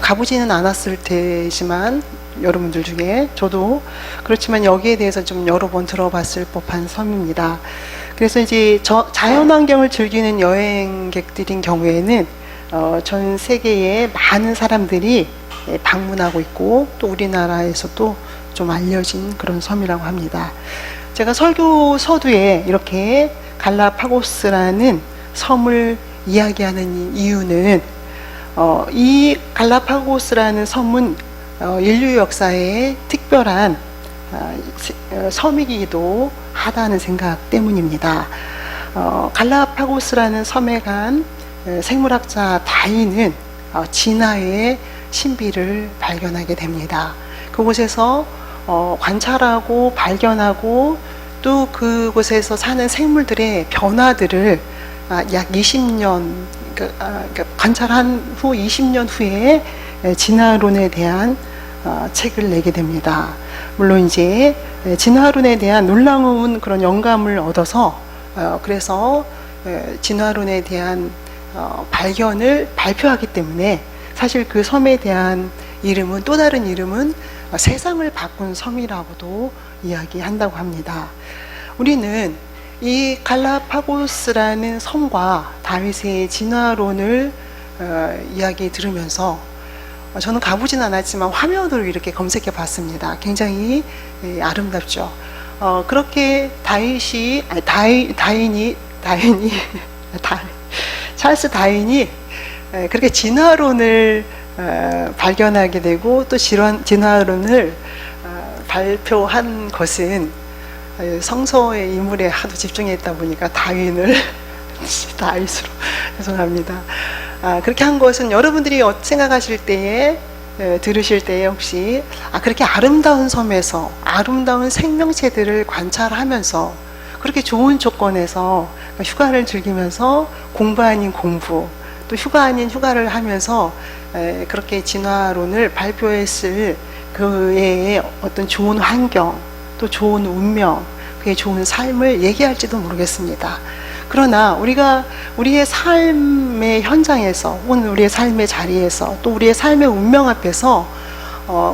가보지는 않았을 테지만 여러분들 중에 저도 그렇지만 여기에 대해서 좀 여러 번 들어봤을 법한 섬입니다. 그래서 이제 자연환경을 즐기는 여행객들인 경우에는 전 세계에 많은 사람들이 방문하고 있고 또 우리나라에서도 좀 알려진 그런 섬이라고 합니다. 제가 설교 서두에 이렇게 갈라파고스라는 섬을 이야기하는 이유는 이 갈라파고스라는 섬은 인류 역사에 특별한 섬이기도 하다는 생각 때문입니다. 갈라파고스라는 섬에 간 생물학자 다윈은 진화의 신비를 발견하게 됩니다. 그곳에서 관찰하고 발견하고 또 그곳에서 사는 생물들의 변화들을 약 20년 관찰한 후 20년 후에 진화론에 대한 책을 내게 됩니다. 물론 이제 진화론에 대한 놀라운 그런 영감을 얻어서 그래서 진화론에 대한 발견을 발표하기 때문에 사실 그 섬에 대한 이름은 또 다른 이름은 세상을 바꾼 섬이라고도 이야기한다고 합니다. 우리는 이 갈라파고스라는 섬과 다윗의 진화론을 이야기 들으면서 저는 가보진 않았지만 화면으로 이렇게 검색해 봤습니다. 굉장히 아름답죠. 그렇게 찰스 다윈이 그렇게 진화론을 발견하게 되고 또 진화론을 발표한 것은 성서의 인물에 하도 집중했다 보니까 다윗으로 죄송합니다. 그렇게 한 것은 여러분들이 생각하실 때에 들으실 때에 혹시 그렇게 아름다운 섬에서 아름다운 생명체들을 관찰하면서 그렇게 좋은 조건에서 휴가를 즐기면서 공부 아닌 공부 또 휴가 아닌 휴가를 하면서 그렇게 진화론을 발표했을 그의 어떤 좋은 환경 또 좋은 운명 그의 좋은 삶을 얘기할지도 모르겠습니다. 그러나 우리가 우리의 삶의 현장에서 혹은 우리의 삶의 자리에서 또 우리의 삶의 운명 앞에서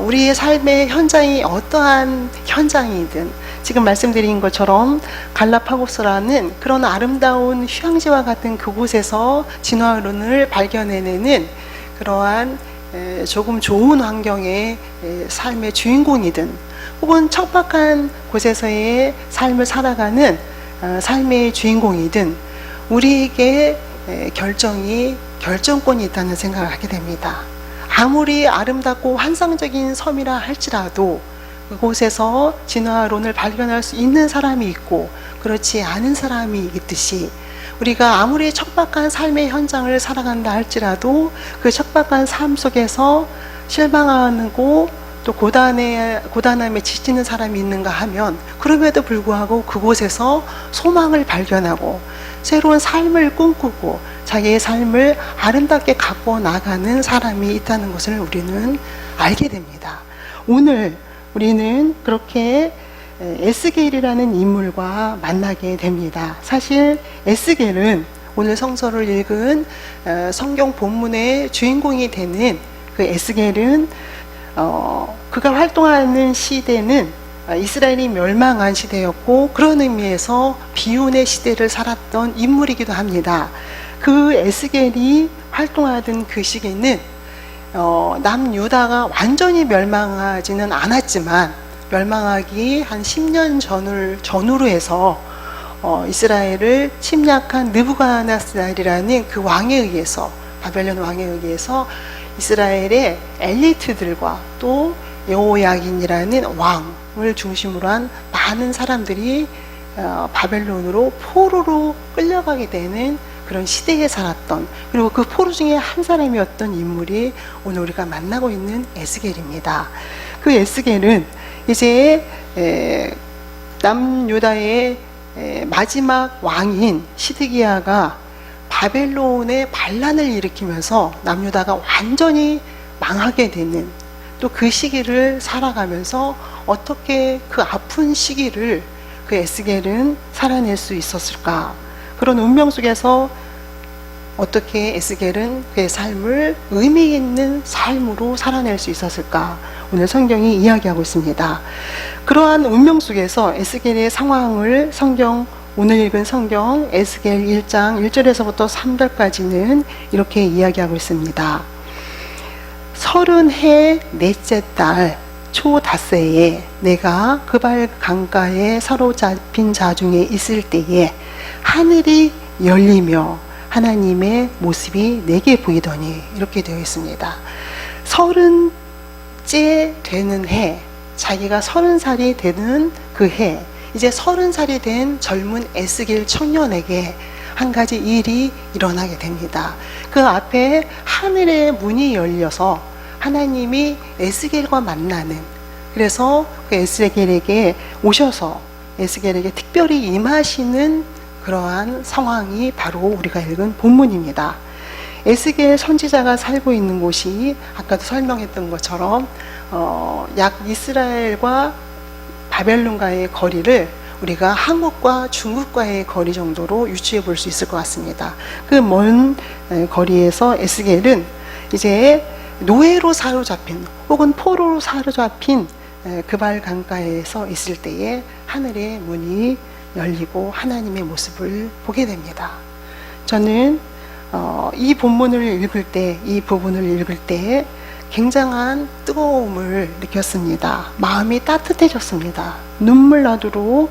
우리의 삶의 현장이 어떠한 현장이든 지금 말씀드린 것처럼 갈라파고스라는 그런 아름다운 휴양지와 같은 그곳에서 진화론을 발견해내는 그러한 조금 좋은 환경의 삶의 주인공이든 혹은 척박한 곳에서의 삶을 살아가는 삶의 주인공이든 우리에게 결정권이 있다는 생각을 하게 됩니다. 아무리 아름답고 환상적인 섬이라 할지라도 그곳에서 진화론을 발견할 수 있는 사람이 있고 그렇지 않은 사람이 있듯이 우리가 아무리 척박한 삶의 현장을 살아간다 할지라도 그 척박한 삶 속에서 실망하고 또 고단함에 지치는 사람이 있는가 하면 그럼에도 불구하고 그곳에서 소망을 발견하고 새로운 삶을 꿈꾸고 자기의 삶을 아름답게 갖고 나가는 사람이 있다는 것을 우리는 알게 됩니다. 오늘 우리는 그렇게 에스겔이라는 인물과 만나게 됩니다. 사실 에스겔은 오늘 성서를 읽은 성경 본문의 주인공이 되는 그 에스겔은 그가 활동하는 시대는 이스라엘이 멸망한 시대였고 그런 의미에서 비운의 시대를 살았던 인물이기도 합니다. 그 에스겔이 활동하던 그 시기는 남유다가 완전히 멸망하지는 않았지만 멸망하기 한 10년 전후로 해서 이스라엘을 침략한 느부갓네살이라는 그 왕에 의해서 바벨론 왕에 의해서 이스라엘의 엘리트들과 또 여호야긴이라는 왕을 중심으로 한 많은 사람들이 바벨론으로 포로로 끌려가게 되는 그런 시대에 살았던 그리고 그 포로 중에 한 사람이었던 인물이 오늘 우리가 만나고 있는 에스겔입니다. 그 에스겔은 이제 남유다의 마지막 왕인 시드기야가 바벨론의 반란을 일으키면서 남유다가 완전히 망하게 되는 또 그 시기를 살아가면서 어떻게 그 아픈 시기를 그 에스겔은 살아낼 수 있었을까? 그런 운명 속에서 어떻게 에스겔은 그의 삶을 의미 있는 삶으로 살아낼 수 있었을까? 오늘 성경이 이야기하고 있습니다. 그러한 운명 속에서 에스겔의 상황을 오늘 읽은 성경 에스겔 1장 1절에서부터 3절까지는 이렇게 이야기하고 있습니다. 30해 넷째 달 초닷새에 내가 그발 강가에 사로잡힌 자 중에 있을 때에 하늘이 열리며 하나님의 모습이 내게 보이더니, 이렇게 되어 있습니다. 30째 되는 해, 자기가 30살이 되는 그 해, 이제 30살이 된 젊은 에스겔 청년에게 한 가지 일이 일어나게 됩니다. 그 앞에 하늘의 문이 열려서 하나님이 에스겔과 만나는, 그래서 그 에스겔에게 오셔서 에스겔에게 특별히 임하시는 그러한 상황이 바로 우리가 읽은 본문입니다. 에스겔 선지자가 살고 있는 곳이 아까도 설명했던 것처럼 약 이스라엘과 바벨론과의 거리를 우리가 한국과 중국과의 거리 정도로 유추해 볼 수 있을 것 같습니다. 그 먼 거리에서 에스겔은 이제 노예로 사로잡힌 혹은 포로로 사로잡힌 그발 강가에서 있을 때에 하늘의 문이 열리고 하나님의 모습을 보게 됩니다. 저는 이 본문을 읽을 때, 이 부분을 읽을 때 굉장한 뜨거움을 느꼈습니다. 마음이 따뜻해졌습니다. 눈물 나도록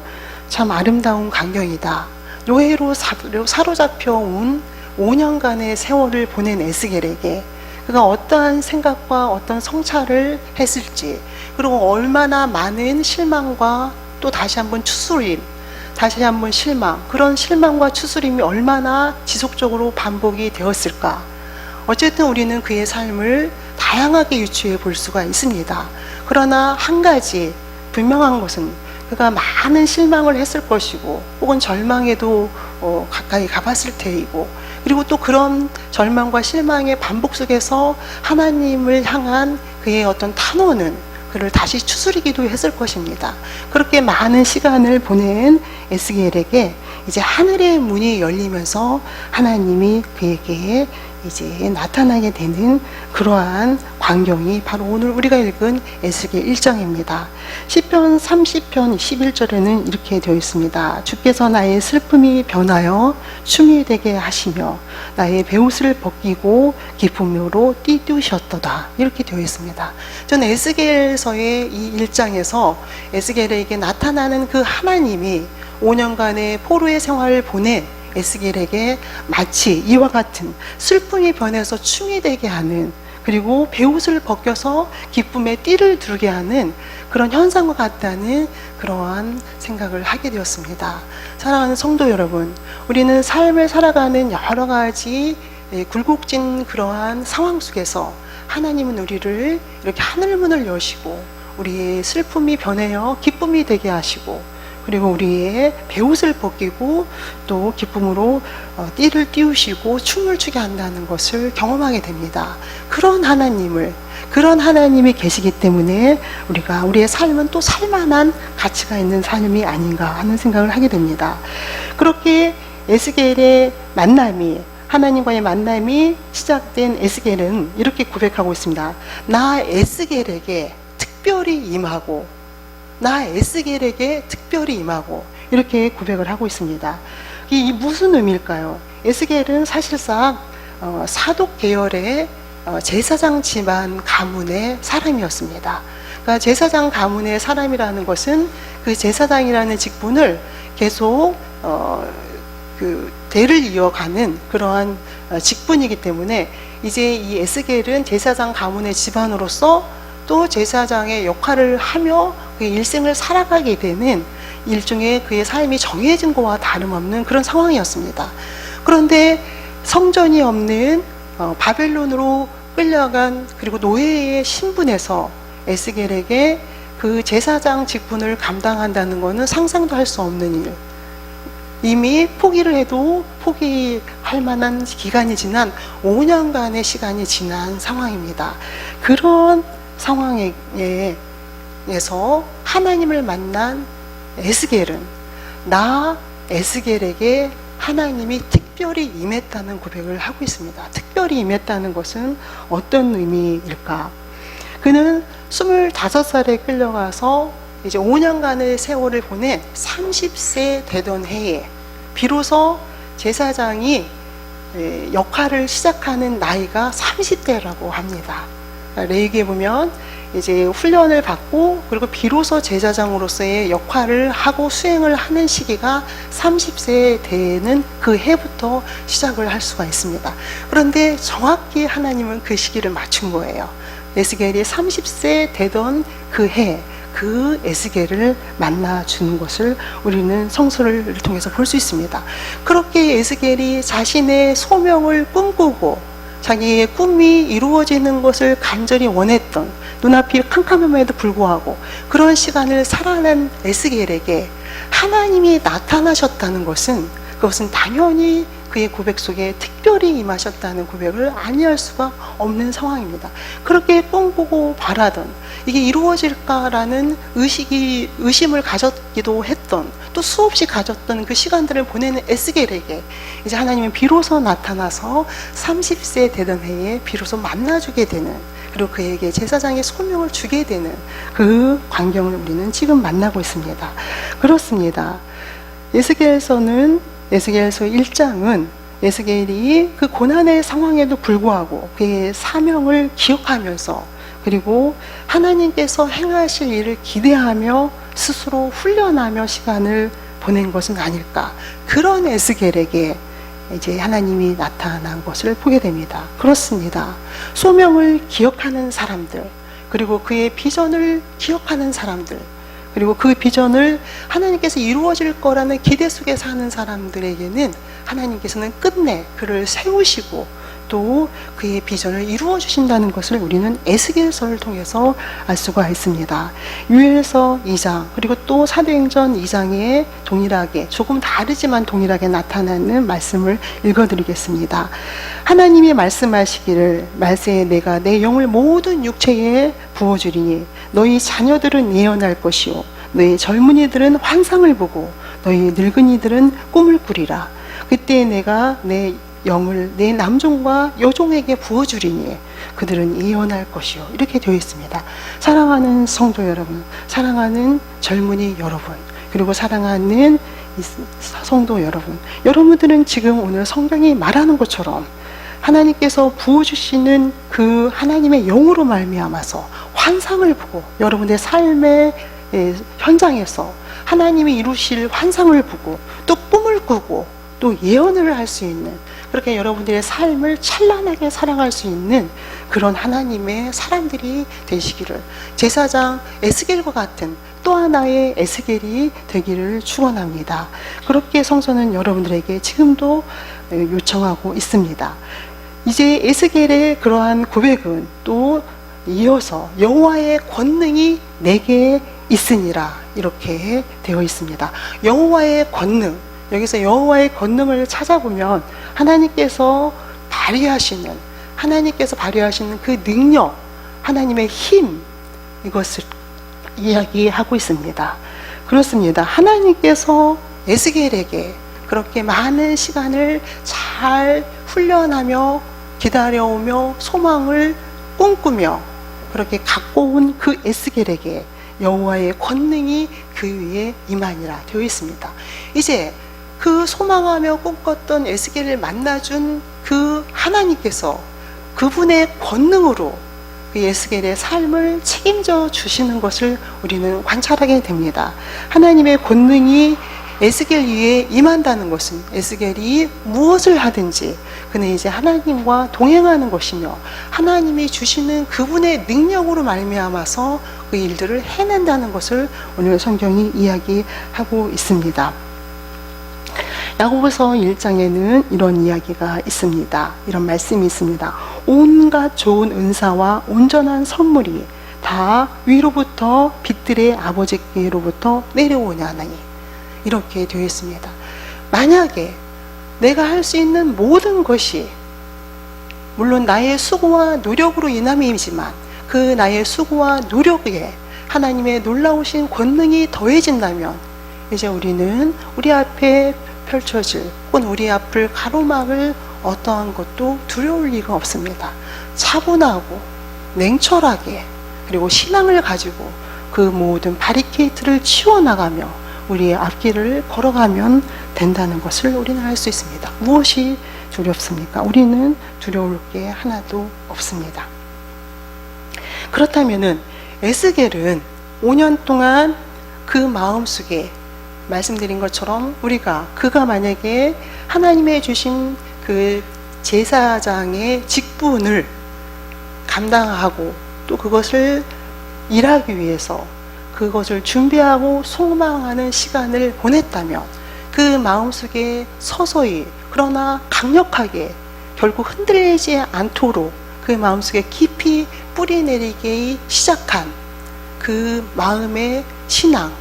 참 아름다운 광경이다. 노예로 사로잡혀 온 5년간의 세월을 보낸 에스겔에게 그가 어떠한 생각과 어떤 성찰을 했을지, 그리고 얼마나 많은 실망과 또 다시 한번 추스림, 다시 한번 실망, 그런 실망과 추스림이 얼마나 지속적으로 반복이 되었을까. 어쨌든 우리는 그의 삶을 다양하게 유추해 볼 수가 있습니다. 그러나 한 가지 분명한 것은 그가 많은 실망을 했을 것이고, 혹은 절망에도 가까이 가봤을 테이고, 그리고 또 그런 절망과 실망의 반복 속에서 하나님을 향한 그의 어떤 탄원은 그를 다시 추스리기도 했을 것입니다. 그렇게 많은 시간을 보낸 에스겔에게 이제 하늘의 문이 열리면서 하나님이 그에게 이제 나타나게 되는 그러한 광경이 바로 오늘 우리가 읽은 에스겔 1장입니다. 시편 30편 11절에는 이렇게 되어 있습니다. 주께서 나의 슬픔이 변하여 춤이 되게 하시며 나의 베옷을 벗기고 기쁨으로 띠띠우셨도다, 이렇게 되어 있습니다. 저는 에스겔서의 이 1장에서 에스겔에게 나타나는 그 하나님이 5년간의 포로의 생활을 보낸 에스겔에게 마치 이와 같은 슬픔이 변해서 춤이 되게 하는, 그리고 베옷을 벗겨서 기쁨의 띠를 두르게 하는 그런 현상과 같다는 그러한 생각을 하게 되었습니다. 사랑하는 성도 여러분, 우리는 삶을 살아가는 여러 가지 굴곡진 그러한 상황 속에서 하나님은 우리를 이렇게 하늘문을 여시고 우리의 슬픔이 변해요 기쁨이 되게 하시고, 그리고 우리의 베옷을 벗기고 또 기쁨으로 띠를 띄우시고 춤을 추게 한다는 것을 경험하게 됩니다. 그런 하나님이 계시기 때문에 우리가 우리의 삶은 또 살만한 가치가 있는 삶이 아닌가 하는 생각을 하게 됩니다. 그렇게 에스겔의 만남이, 하나님과의 만남이 시작된 에스겔은 이렇게 고백하고 있습니다. 나 에스겔에게 특별히 임하고, 나 에스겔에게 특별히 임하고, 이렇게 고백을 하고 있습니다. 이 무슨 의미일까요? 에스겔은 사실상 사독 계열의 제사장 집안 가문의 사람이었습니다. 그러니까 제사장 가문의 사람이라는 것은 그 제사장이라는 직분을 계속 그 대를 이어가는 그러한 직분이기 때문에 이제 이 에스겔은 제사장 가문의 집안으로서 또 제사장의 역할을 하며 그의 일생을 살아가게 되는 일종의 그의 삶이 정해진 것과 다름없는 그런 상황이었습니다. 그런데 성전이 없는 바벨론으로 끌려간, 그리고 노예의 신분에서 에스겔에게 그 제사장 직분을 감당한다는 것은 상상도 할 수 없는 일, 이미 포기를 해도 포기할 만한 기간이 지난 5년간의 시간이 지난 상황입니다. 그런 상황에서 하나님을 만난 에스겔은 나 에스겔에게 하나님이 특별히 임했다는 고백을 하고 있습니다. 특별히 임했다는 것은 어떤 의미일까? 그는 25살에 끌려가서 이제 5년간의 세월을 보낸 30세 되던 해에 비로소 제사장이 역할을 시작하는 나이가 30대라고 합니다. 레위기에 보면 이제 훈련을 받고 그리고 비로소 제사장으로서의 역할을 하고 수행을 하는 시기가 30세 되는 그 해부터 시작을 할 수가 있습니다. 그런데 정확히 하나님은 그 시기를 맞춘 거예요. 에스겔이 30세 되던 그 해, 그 에스겔을 만나주는 것을 우리는 성서를 통해서 볼 수 있습니다. 그렇게 에스겔이 자신의 소명을 꿈꾸고 자기의 꿈이 이루어지는 것을 간절히 원했던, 눈앞이 캄캄함에도 불구하고 그런 시간을 살아낸 에스겔에게 하나님이 나타나셨다는 것은, 그것은 당연히 그의 고백 속에 특별히 임하셨다는 고백을 아니할 수가 없는 상황입니다. 그렇게 꿈꾸고 바라던, 이게 이루어질까라는 의심을 가졌기도 했던, 또 수없이 가졌던 그 시간들을 보내는 에스겔에게 이제 하나님은 비로소 나타나서 30세 되던 해에 비로소 만나주게 되는, 그리고 그에게 제사장의 소명을 주게 되는 그 광경을 우리는 지금 만나고 있습니다. 그렇습니다. 에스겔서 1장은 에스겔이 그 고난의 상황에도 불구하고 그의 사명을 기억하면서, 그리고 하나님께서 행하실 일을 기대하며 스스로 훈련하며 시간을 보낸 것은 아닐까, 그런 에스겔에게 이제 하나님이 나타난 것을 보게 됩니다. 그렇습니다. 소명을 기억하는 사람들, 그리고 그의 비전을 기억하는 사람들, 그리고 그 비전을 하나님께서 이루어질 거라는 기대 속에 사는 사람들에게는 하나님께서는 끝내 그를 세우시고 또 그의 비전을 이루어 주신다는 것을 우리는 에스겔서를 통해서 알 수가 있습니다. 유엘서 2장 그리고 또 사도행전 2장에 동일하게, 조금 다르지만 동일하게 나타나는 말씀을 읽어드리겠습니다. 하나님이 말씀하시기를, 말세에 내가 내 영을 모든 육체에 부어주리니 너희 자녀들은 예언할 것이요 너희 젊은이들은 환상을 보고 너희 늙은이들은 꿈을 꾸리라. 그때 내가 내 영을 내 남종과 여종에게 부어주리니 그들은 예언할 것이요. 이렇게 되어 있습니다. 사랑하는 성도 여러분, 사랑하는 젊은이 여러분, 그리고 사랑하는 성도 여러분, 여러분들은 지금 오늘 성경이 말하는 것처럼 하나님께서 부어주시는 그 하나님의 영으로 말미암아서 환상을 보고, 여러분의 삶의 현장에서 하나님이 이루실 환상을 보고 또 꿈을 꾸고 또 예언을 할 수 있는, 그렇게 여러분들의 삶을 찬란하게 살아갈 수 있는 그런 하나님의 사람들이 되시기를, 제사장 에스겔과 같은 또 하나의 에스겔이 되기를 축원합니다. 그렇게 성서는 여러분들에게 지금도 요청하고 있습니다. 이제 에스겔의 그러한 고백은 또 이어서 여호와의 권능이 내게 있으니라, 이렇게 되어 있습니다. 여호와의 권능, 여기서 여호와의 권능을 찾아보면 하나님께서 발휘하시는 그 능력, 하나님의 힘, 이것을 이야기하고 있습니다. 그렇습니다. 하나님께서 에스겔에게 그렇게 많은 시간을 잘 훈련하며 기다려오며 소망을 꿈꾸며 그렇게 갖고 온 그 에스겔에게 여호와의 권능이 그 위에 임하니라 되어 있습니다. 이제 그 소망하며 꿈꿨던 에스겔을 만나준 그 하나님께서 그분의 권능으로 그 에스겔의 삶을 책임져 주시는 것을 우리는 관찰하게 됩니다. 하나님의 권능이 에스겔 위에 임한다는 것은 에스겔이 무엇을 하든지 그는 이제 하나님과 동행하는 것이며 하나님이 주시는 그분의 능력으로 말미암아서 그 일들을 해낸다는 것을 오늘 성경이 이야기하고 있습니다. 야고보서 1장에는 이런 이야기가 있습니다. 이런 말씀이 있습니다. 온갖 좋은 은사와 온전한 선물이 다 위로부터 빛들의 아버지께로부터 내려오냐니, 이렇게 되어 있습니다. 만약에 내가 할 수 있는 모든 것이 물론 나의 수고와 노력으로 인함이지만 그 나의 수고와 노력에 하나님의 놀라우신 권능이 더해진다면 이제 우리는 우리 앞에 펼쳐질 혹은 우리 앞을 가로막을 어떠한 것도 두려울 리가 없습니다. 차분하고 냉철하게 그리고 신앙을 가지고 그 모든 바리케이트를 치워나가며 우리의 앞길을 걸어가면 된다는 것을 우리는 알 수 있습니다. 무엇이 두렵습니까? 우리는 두려울 게 하나도 없습니다. 그렇다면은 에스겔은 5년 동안 그 마음속에 말씀드린 것처럼 그가 만약에 하나님의 주신 그 제사장의 직분을 감당하고 또 그것을 일하기 위해서 그것을 준비하고 소망하는 시간을 보냈다면 그 마음속에 서서히 그러나 강력하게 결국 흔들리지 않도록 그 마음속에 깊이 뿌리내리기 시작한 그 마음의 신앙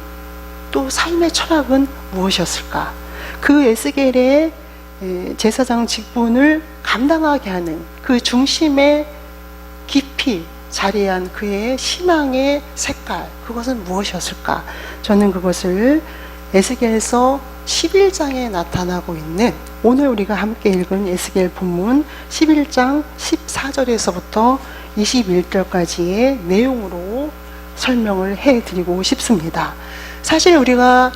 또 삶의 철학은 무엇이었을까? 그 에스겔의 제사장 직분을 감당하게 하는 그 중심에 깊이 자리한 그의 신앙의 색깔, 그것은 무엇이었을까? 저는 그것을 에스겔서 11장에 나타나고 있는 오늘 우리가 함께 읽은 에스겔 본문 11장 14절에서부터 21절까지의 내용으로 설명을 해드리고 싶습니다. 사실 우리가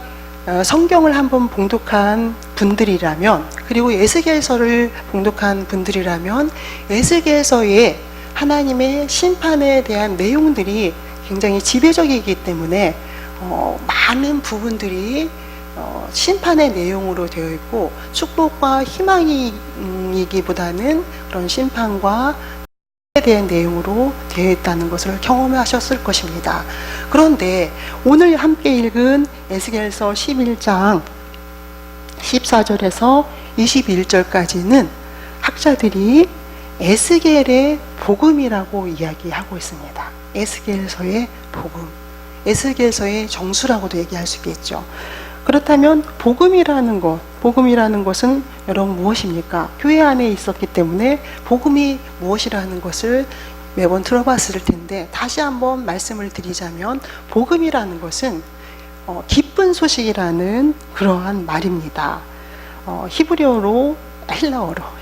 성경을 한번 봉독한 분들이라면 그리고 에스겔서를 봉독한 분들이라면 에스겔서에 하나님의 심판에 대한 내용들이 굉장히 지배적이기 때문에 많은 부분들이 심판의 내용으로 되어 있고 축복과 희망이기보다는 그런 심판과 에 대한 내용으로 되어 있다는 것을 경험하셨을 것입니다. 그런데 오늘 함께 읽은 에스겔서 11장 14절에서 21절까지는 학자들이 에스겔의 복음이라고 이야기하고 있습니다. 에스겔서의 복음, 에스겔서의 정수라고도 얘기할 수 있겠죠. 그렇다면 복음이라는 것은 여러분 무엇입니까? 교회 안에 있었기 때문에 복음이 무엇이라는 것을 매번 들어봤을 텐데 다시 한번 말씀을 드리자면 복음이라는 것은 기쁜 소식이라는 그러한 말입니다. 히브리어로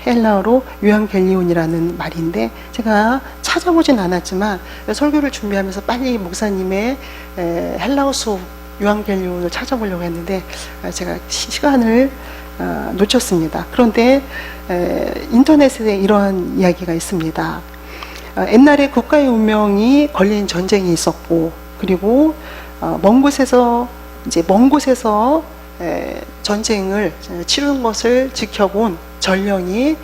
헬라어로 유앙겔리온이라는 말인데 제가 찾아보진 않았지만 설교를 준비하면서 빨리 목사님의 헬라어 수업 유앙겔리온을 찾아보려고 했는데 제가 시간을 놓쳤습니다. 그런데 인터넷에 이러한 이야기가 있습니다. 옛날에 국가의 운명이 걸린 전쟁이 있었고 그리고 먼 곳에서 전쟁을 치른 것을 지켜본 전령이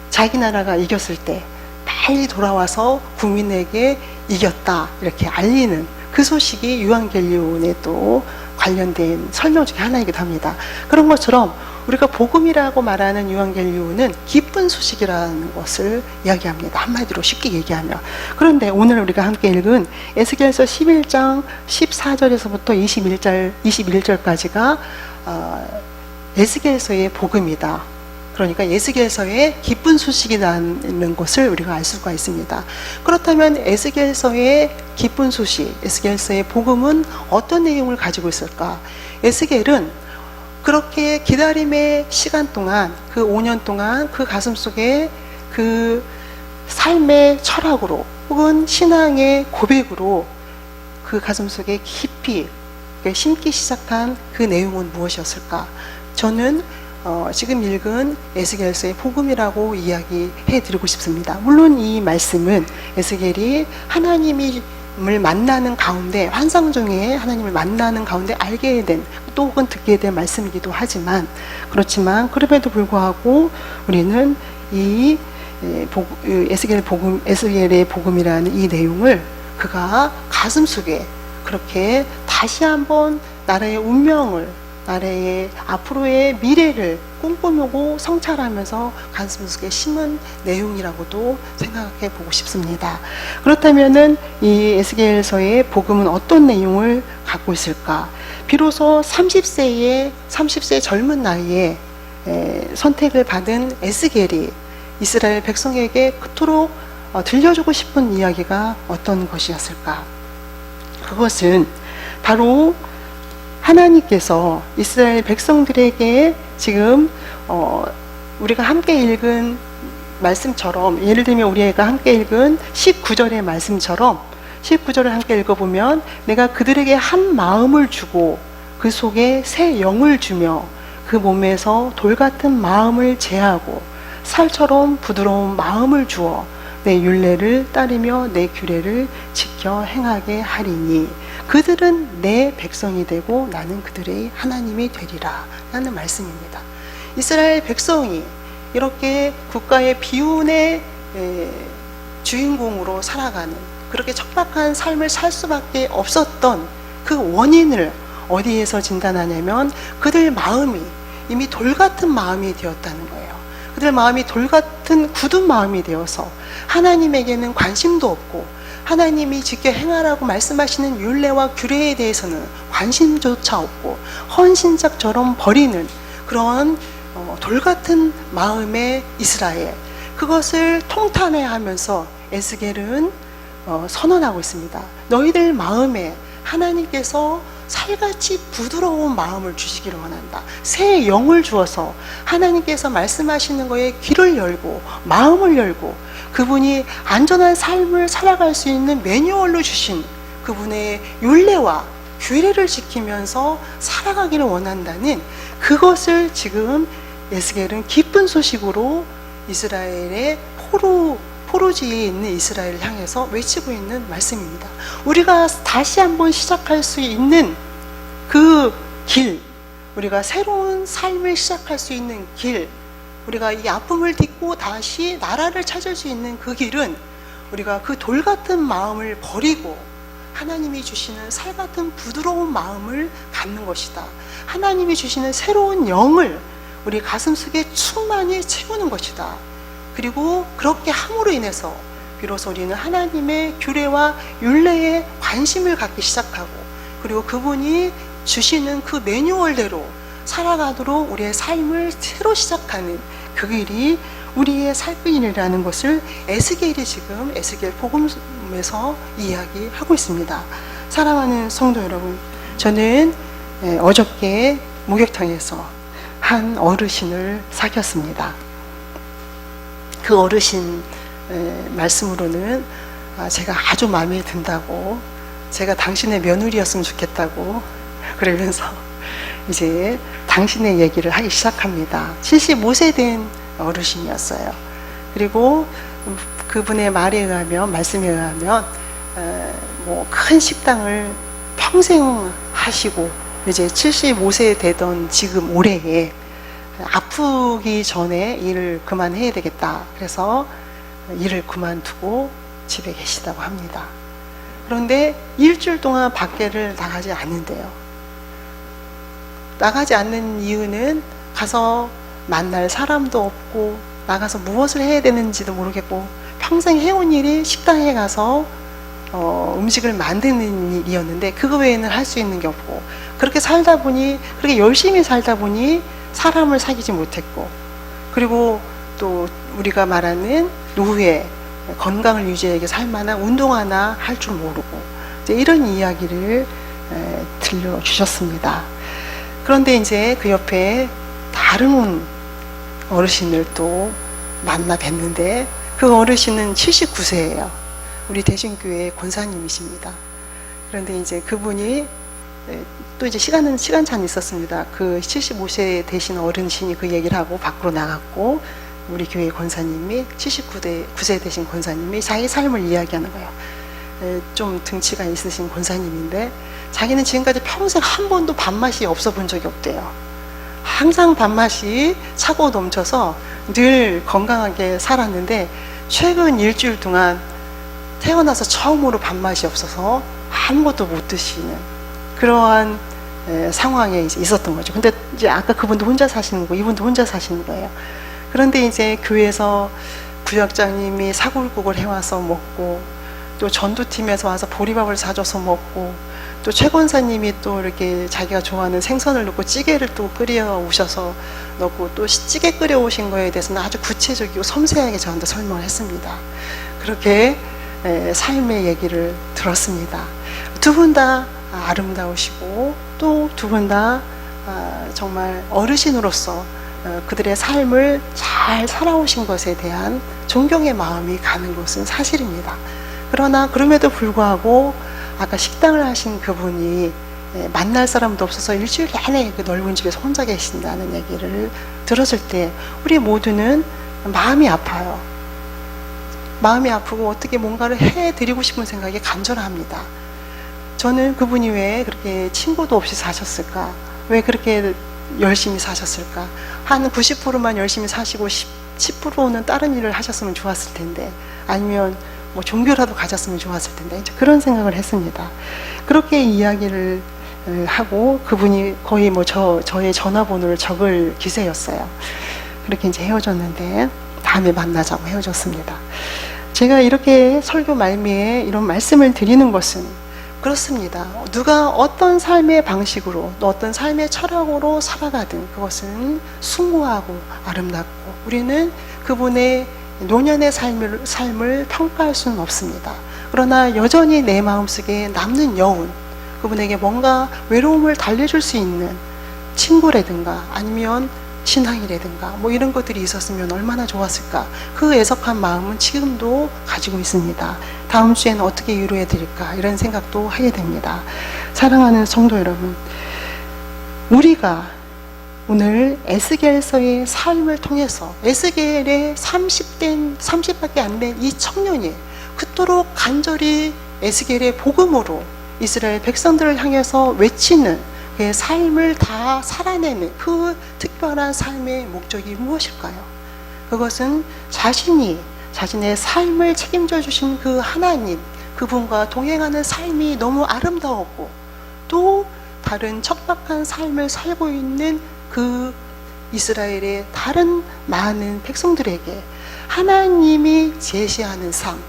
자기 나라가 이겼을 때 빨리 돌아와서 국민에게 이겼다 이렇게 알리는 그 소식이 유앙겔리온에 또 관련된 설명 중에 하나이기도 합니다. 그런 것처럼 우리가 복음이라고 말하는 유앙겔리온은 기쁜 소식이라는 것을 이야기합니다. 한마디로 쉽게 얘기하면. 그런데 오늘 우리가 함께 읽은 에스겔서 11장 14절에서부터 21절까지가 에스겔서의 복음이다. 그러니까 에스겔서의 기쁜 소식이라는 것을 우리가 알 수가 있습니다. 그렇다면 에스겔서의 기쁜 소식, 에스겔서의 복음은 어떤 내용을 가지고 있을까? 에스겔은 그렇게 기다림의 시간 동안 그 5년 동안 그 가슴 속에 그 삶의 철학으로 혹은 신앙의 고백으로 그 가슴 속에 깊이 심기 시작한 그 내용은 무엇이었을까? 저는 지금 읽은 에스겔서의 복음이라고 이야기해 드리고 싶습니다. 물론 이 말씀은 에스겔이 하나님을 만나는 가운데 환상 중에 하나님을 만나는 가운데 알게 된 또 혹은 듣게 된 말씀이기도 하지만 그럼에도 불구하고 우리는 이 에스겔의 복음이라는 이 내용을 그가 가슴 속에 그렇게 다시 한번 나라의 운명을 나라의 앞으로의 미래를 꿈꾸고 성찰하면서 가슴 속에 심은 내용이라고도 생각해 보고 싶습니다. 그렇다면은 이 에스겔서의 복음은 어떤 내용을 갖고 있을까? 비로소 30세 젊은 나이에 선택을 받은 에스겔이 이스라엘 백성에게 그토록 들려주고 싶은 이야기가 어떤 것이었을까? 그것은 바로 하나님께서 이스라엘 백성들에게 지금 우리가 함께 읽은 말씀처럼, 예를 들면 우리가 함께 읽은 19절의 말씀처럼 19절을 함께 읽어보면 내가 그들에게 한 마음을 주고 그 속에 새 영을 주며 그 몸에서 돌 같은 마음을 제하고 살처럼 부드러운 마음을 주어 내 율례를 따르며 내 규례를 지켜 행하게 하리니 그들은 내 백성이 되고 나는 그들의 하나님이 되리라 라는 말씀입니다. 이스라엘 백성이 이렇게 국가의 비운의 주인공으로 살아가는, 그렇게 척박한 삶을 살 수밖에 없었던 그 원인을 어디에서 진단하냐면 그들 마음이 이미 돌 같은 마음이 되었다는 거예요. 그들 마음이 돌 같은 굳은 마음이 되어서 하나님에게는 관심도 없고 하나님이 지켜 행하라고 말씀하시는 율례와 규례에 대해서는 관심조차 없고 헌신짝처럼 버리는 그런 돌 같은 마음의 이스라엘, 그것을 통탄해하면서 에스겔은 선언하고 있습니다. 너희들 마음에 하나님께서 살같이 부드러운 마음을 주시기를 원한다. 새 영을 주어서 하나님께서 말씀하시는 거에 귀를 열고 마음을 열고 그분이 안전한 삶을 살아갈 수 있는 매뉴얼로 주신 그분의 율례와 규례를 지키면서 살아가기를 원한다는 그것을 지금 에스겔은 기쁜 소식으로 이스라엘의 포로지에 있는 이스라엘을 향해서 외치고 있는 말씀입니다. 우리가 다시 한번 시작할 수 있는 그 길, 우리가 새로운 삶을 시작할 수 있는 길, 우리가 이 아픔을 딛고 다시 나라를 찾을 수 있는 그 길은 우리가 그 돌 같은 마음을 버리고 하나님이 주시는 살 같은 부드러운 마음을 갖는 것이다. 하나님이 주시는 새로운 영을 우리 가슴속에 충만히 채우는 것이다. 그리고 그렇게 함으로 인해서 비로소 우리는 하나님의 규례와 율례에 관심을 갖기 시작하고 그리고 그분이 주시는 그 매뉴얼대로 살아가도록 우리의 삶을 새로 시작하는 그 길이 우리의 삶이라는 것을 에스겔이 지금 에스겔 복음에서 이야기하고 있습니다. 사랑하는 성도 여러분, 저는 어저께 목욕탕에서 한 어르신을 사귀었습니다. 그 어르신 말씀으로는 제가 아주 마음에 든다고, 제가 당신의 며느리였으면 좋겠다고 그러면서 이제 당신의 얘기를 하기 시작합니다. 75세 된 어르신이었어요. 그리고 그분의 말에 의하면, 말씀에 의하면 뭐 큰 식당을 평생 하시고 이제 75세 되던 지금 올해에 아프기 전에 일을 그만해야 되겠다. 그래서 일을 그만두고 집에 계시다고 합니다. 그런데 일주일 동안 밖에를 나가지 않는데요. 나가지 않는 이유는 가서 만날 사람도 없고 나가서 무엇을 해야 되는지도 모르겠고 평생 해온 일이 식당에 가서 음식을 만드는 일이었는데 그거 외에는 할 수 있는 게 없고 그렇게 살다 보니, 그렇게 열심히 살다 보니 사람을 사귀지 못했고, 그리고 또 우리가 말하는 노후에 건강을 유지하게 살 만한 운동 하나 할 줄 모르고 이제 이런 이야기를 들려주셨습니다. 그런데 이제 그 옆에 다른 어르신을 또 만나 뵀는데 그 어르신은 79세예요. 우리 대신교회 권사님이십니다. 그런데 이제 그분이 또 이제 시간차는 있었습니다. 그 75세 되신 어르신이 그 얘기를 하고 밖으로 나갔고 우리 교회 권사님이 79세 되신 권사님이 자기 삶을 이야기하는 거예요. 좀 등치가 있으신 권사님인데 자기는 지금까지 평생 한 번도 밥맛이 없어 본 적이 없대요. 항상 밥맛이 차고 넘쳐서 늘 건강하게 살았는데 최근 일주일 동안 태어나서 처음으로 밥맛이 없어서 아무것도 못 드시는 그러한 상황에 이제 있었던 거죠. 근데 이제 아까 그분도 혼자 사시는 거고 이분도 혼자 사시는 거예요. 그런데 이제 교회에서 부역장님이 사골국을 해와서 먹고 또 전도팀에서 와서 보리밥을 사줘서 먹고 또 최 권사님이 또 이렇게 자기가 좋아하는 생선을 넣고 찌개를 또 끓여 오셔서 넣고 또 찌개 끓여 오신 거에 대해서는 아주 구체적이고 섬세하게 저한테 설명을 했습니다. 그렇게 삶의 얘기를 들었습니다. 두 분 다 아름다우시고 또 두 분 다 정말 어르신으로서 그들의 삶을 잘 살아오신 것에 대한 존경의 마음이 가는 것은 사실입니다. 그러나 그럼에도 불구하고 아까 식당을 하신 그분이 만날 사람도 없어서 일주일 내내 그 넓은 집에서 혼자 계신다는 얘기를 들었을 때 우리 모두는 마음이 아파요. 마음이 아프고 어떻게 뭔가를 해드리고 싶은 생각이 간절합니다. 저는 그분이 왜 그렇게 친구도 없이 사셨을까? 왜 그렇게 열심히 사셨을까? 한 90%만 열심히 사시고 10%는 다른 일을 하셨으면 좋았을 텐데, 아니면 뭐 종교라도 가졌으면 좋았을 텐데, 이제 그런 생각을 했습니다. 그렇게 이야기를 하고 그분이 거의 뭐 저의 전화번호를 적을 기세였어요. 그렇게 이제 헤어졌는데 다음에 만나자고 헤어졌습니다. 제가 이렇게 설교 말미에 이런 말씀을 드리는 것은 그렇습니다. 누가 어떤 삶의 방식으로 또 어떤 삶의 철학으로 살아가든 그것은 숭고하고 아름답고 우리는 그분의 노년의 삶을 평가할 수는 없습니다. 그러나 여전히 내 마음속에 남는 여운, 그분에게 뭔가 외로움을 달래줄 수 있는 친구라든가 아니면 신앙이라든가 뭐 이런 것들이 있었으면 얼마나 좋았을까. 그 애석한 마음은 지금도 가지고 있습니다. 다음 주에는 어떻게 위로해 드릴까 이런 생각도 하게 됩니다. 사랑하는 성도 여러분, 우리가 오늘 에스겔서의 삶을 통해서 에스겔의 30밖에 안 된 이 청년이 그토록 간절히 에스겔의 복음으로 이스라엘 백성들을 향해서 외치는 그의 삶을 다 살아내는 그 특별한 삶의 목적이 무엇일까요? 그것은 자신의 삶을 책임져 주신 그 하나님, 그분과 동행하는 삶이 너무 아름다웠고 또 다른 척박한 삶을 살고 있는 그 이스라엘의 다른 많은 백성들에게 하나님이 제시하는 삶,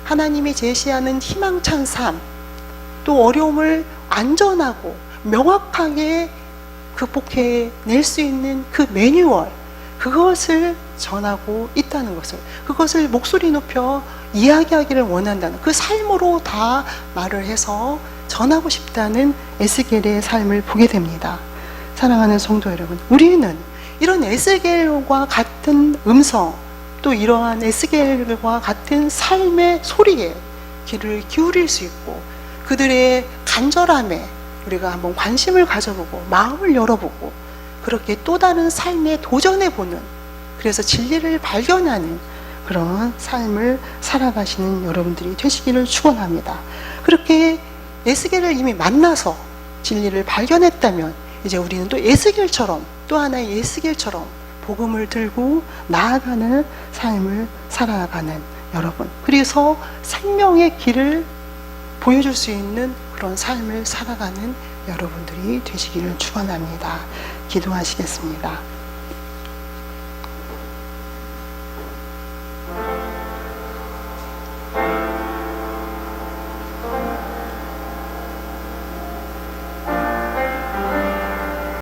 하나님이 제시하는 희망찬 삶, 또 어려움을 안전하고 명확하게 극복해낼 수 있는 그 매뉴얼, 그것을 전하고 있다는 것을, 그것을 목소리 높여 이야기하기를 원한다는 그 삶으로 다 말을 해서 전하고 싶다는 에스겔의 삶을 보게 됩니다. 사랑하는 성도 여러분, 우리는 이런 에스겔과 같은 음성, 또 이러한 에스겔과 같은 삶의 소리에 귀를 기울일 수 있고 그들의 간절함에 우리가 한번 관심을 가져보고 마음을 열어보고 그렇게 또 다른 삶에 도전해보는, 그래서 진리를 발견하는 그런 삶을 살아가시는 여러분들이 되시기를 축원합니다. 그렇게 에스겔을 이미 만나서 진리를 발견했다면 이제 우리는 또 에스겔처럼, 또 하나의 에스겔처럼 복음을 들고 나아가는 삶을 살아가는 여러분, 그래서 생명의 길을 보여줄 수 있는 그런 삶을 살아가는 여러분들이 되시기를 축원합니다. 기도하시겠습니다.